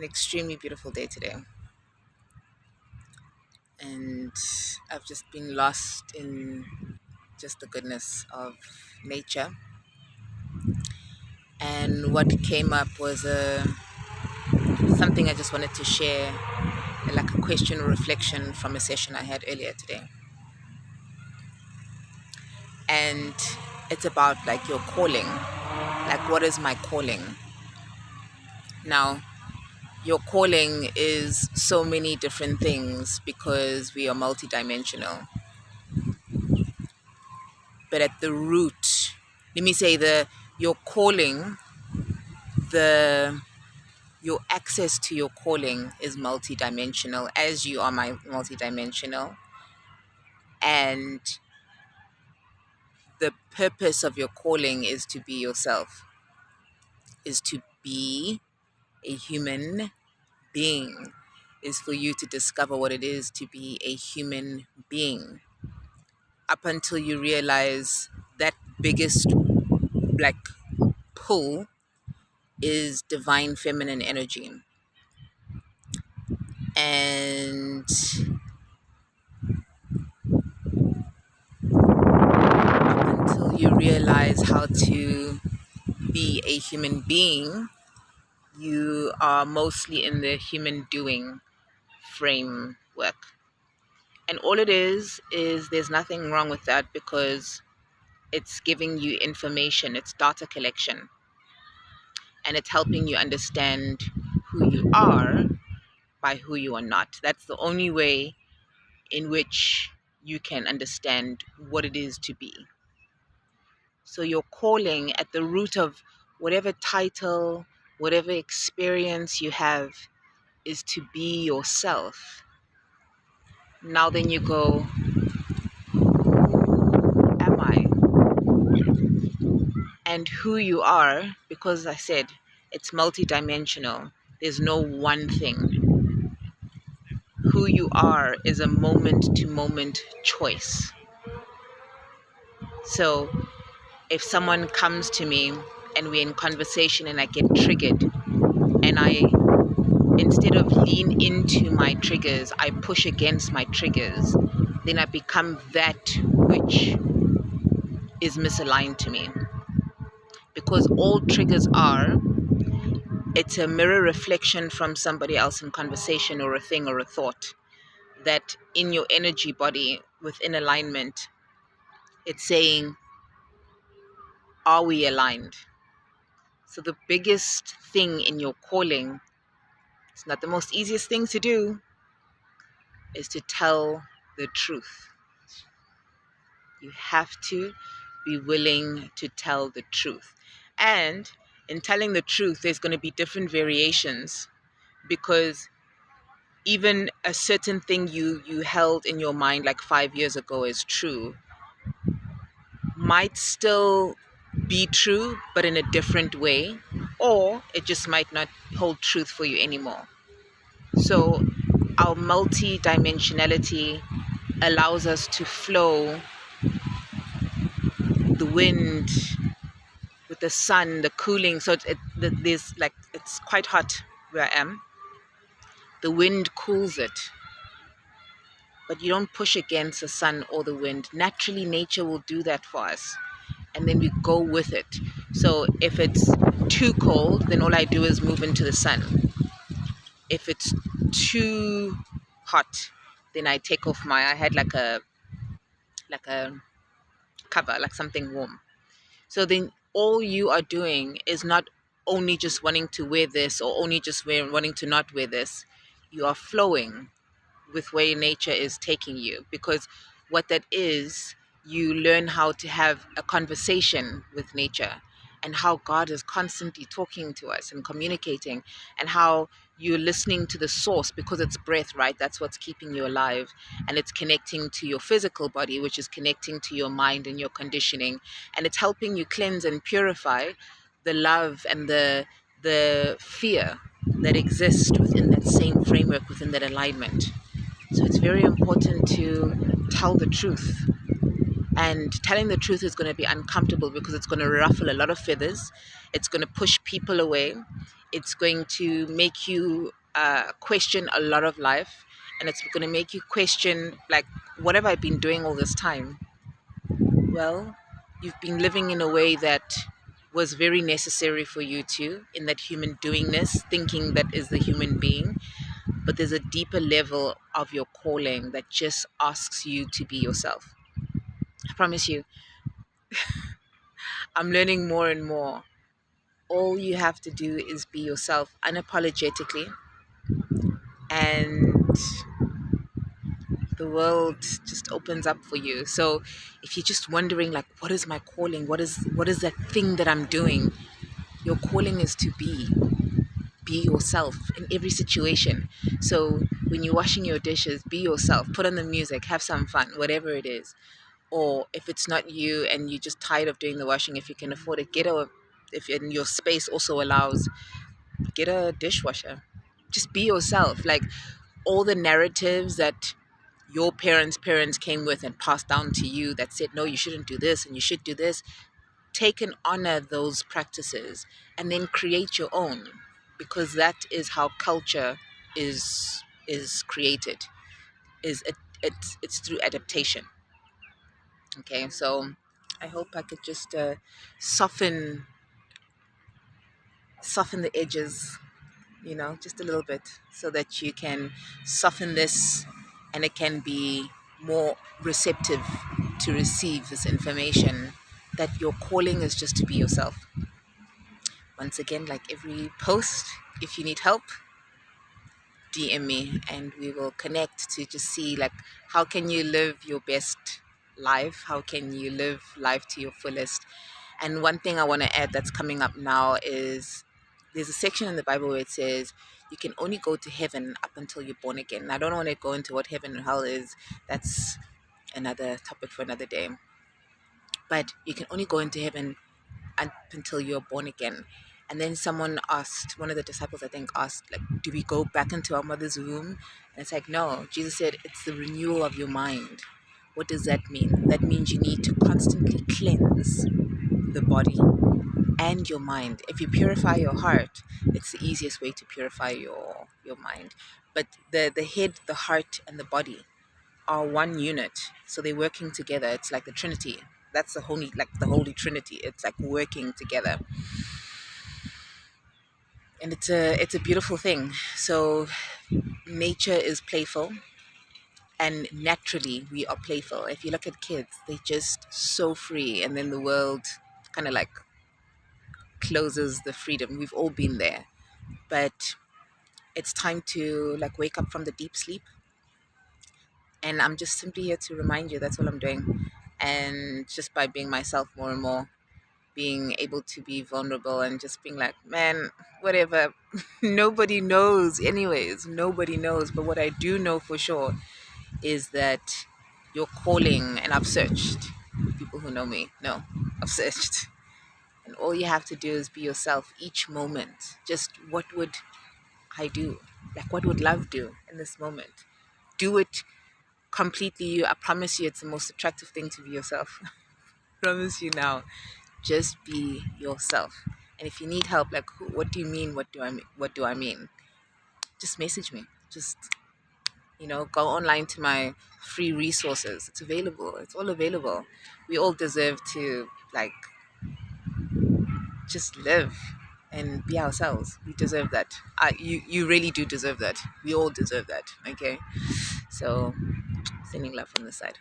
an extremely beautiful day today, and I've just been lost in just the goodness of nature. And what came up was something I just wanted to share, like a question or reflection from a session I had earlier today. And it's about like your calling, like what is my calling? Now, your calling is so many different things because we are multidimensional. But at the root, let me say your calling, the your access to your calling is multidimensional, as you are multidimensional. And the purpose of your calling is to be yourself, is to be a human being, is for you to discover what it is to be a human being. Up until you realize that biggest like pull is divine feminine energy. And up until you realize how to be a human being, you are mostly in the human doing framework. And all it is there's nothing wrong with that because it's giving you information, it's data collection, and it's helping you understand who you are by who you are not. That's the only way in which you can understand what it is to be. So your calling at the root of whatever title, whatever experience you have is to be yourself. Now then you go, who am I? And who you are, because I said it's multidimensional. There's no one thing. Who you are is a moment to moment choice. So if someone comes to me and we're in conversation and I get triggered and I, instead of lean into my triggers, I push against my triggers, then I become that which is misaligned to me. Because all triggers are, it's a mirror reflection from somebody else in conversation or a thing or a thought that in your energy body within alignment, it's saying, are we aligned? So the biggest thing in your calling, it's not the most easiest thing to do, is to tell the truth. You have to be willing to tell the truth. And in telling the truth, there's going to be different variations because even a certain thing you held in your mind like 5 years ago is true might still be true, but in a different way, or it just might not hold truth for you anymore. So our multi-dimensionality allows us to flow the wind with the sun, the cooling. So there's like, it's quite hot where I am. The wind cools it, but you don't push against the sun or the wind. Naturally, nature will do that for us. And then we go with it. So if it's too cold, then all I do is move into the sun. If it's too hot, then I take off I had like a cover, like something warm. So then all you are doing is not only just wanting to wear this or only just wanting to not wear this. You are flowing with where nature is taking you, because what that is, you learn how to have a conversation with nature and how God is constantly talking to us and communicating, and how you're listening to the source because it's breath, right? That's what's keeping you alive, and it's connecting to your physical body, which is connecting to your mind and your conditioning, and it's helping you cleanse and purify the love and the fear that exists within that same framework, within that alignment. So it's very important to tell the truth. And telling the truth is going to be uncomfortable because it's going to ruffle a lot of feathers. It's going to push people away. It's going to make you question a lot of life, and it's going to make you question, like, what have I been doing all this time? Well, you've been living in a way that was very necessary for you too, in that human doingness, thinking that is the human being. But there's a deeper level of your calling that just asks you to be yourself. I promise you, I'm learning more and more. All you have to do is be yourself unapologetically, and the world just opens up for you. So if you're just wondering, like, what is my calling? What is that thing that I'm doing? Your calling is to be yourself in every situation. So when you're washing your dishes, be yourself. Put on the music, have some fun, whatever it is. Or if it's not you and you're just tired of doing the washing, if you can afford it, if in your space also allows, get a dishwasher. Just be yourself. Like, all the narratives that your parents came with and passed down to you that said, no, you shouldn't do this and you should do this, take and honor those practices and then create your own, because that is how culture is created. It's through adaptation. Okay, so I hope I could just soften the edges, just a little bit, so that you can soften this and it can be more receptive to receive this information, that your calling is just to be yourself. Once again, like every post, if you need help, DM me and we will connect to just see, like, how can you live your best life? How can you live life to your fullest? And one thing I want to add that's coming up now is, there's a section in the Bible where it says you can only go to heaven up until you're born again. I don't want to go into what heaven and hell is. That's another topic for another day. But you can only go into heaven up until you're born again. And then someone asked, one of the disciples, I think, asked, like, do we go back into our mother's womb? And it's like, no. Jesus said it's the renewal of your mind. What does that mean? That means you need to constantly cleanse the body and your mind. If you purify your heart, it's the easiest way to purify your mind. But the head, the heart, and the body are one unit, so they're working together. It's like the Trinity. That's the Holy Trinity. It's like working together, and it's a beautiful thing. So nature is playful, and naturally we are playful. If you look at kids, they're just so free, and then the world kind of like closes the freedom. We've all been there, but it's time to, like, wake up from the deep sleep. And I'm just simply here to remind you, that's all I'm doing. And just by being myself more and more, being able to be vulnerable and just being like, man, whatever. Nobody knows anyways. Nobody knows. But what I do know for sure is that your calling, and I've searched, people who know me know, I've searched. And all you have to do is be yourself each moment. Just, what would I do? Like, what would love do in this moment? Do it completely you. I promise you, it's the most attractive thing to be yourself. Promise you now. Just be yourself. And if you need help, like, what do you mean? What do I mean? What do I mean? Just message me. Just, go online to my free resources. It's available. It's all available. We all deserve to, like, just live and be ourselves. We deserve that. You really do deserve that. We all deserve that. Okay. So, sending love from the side.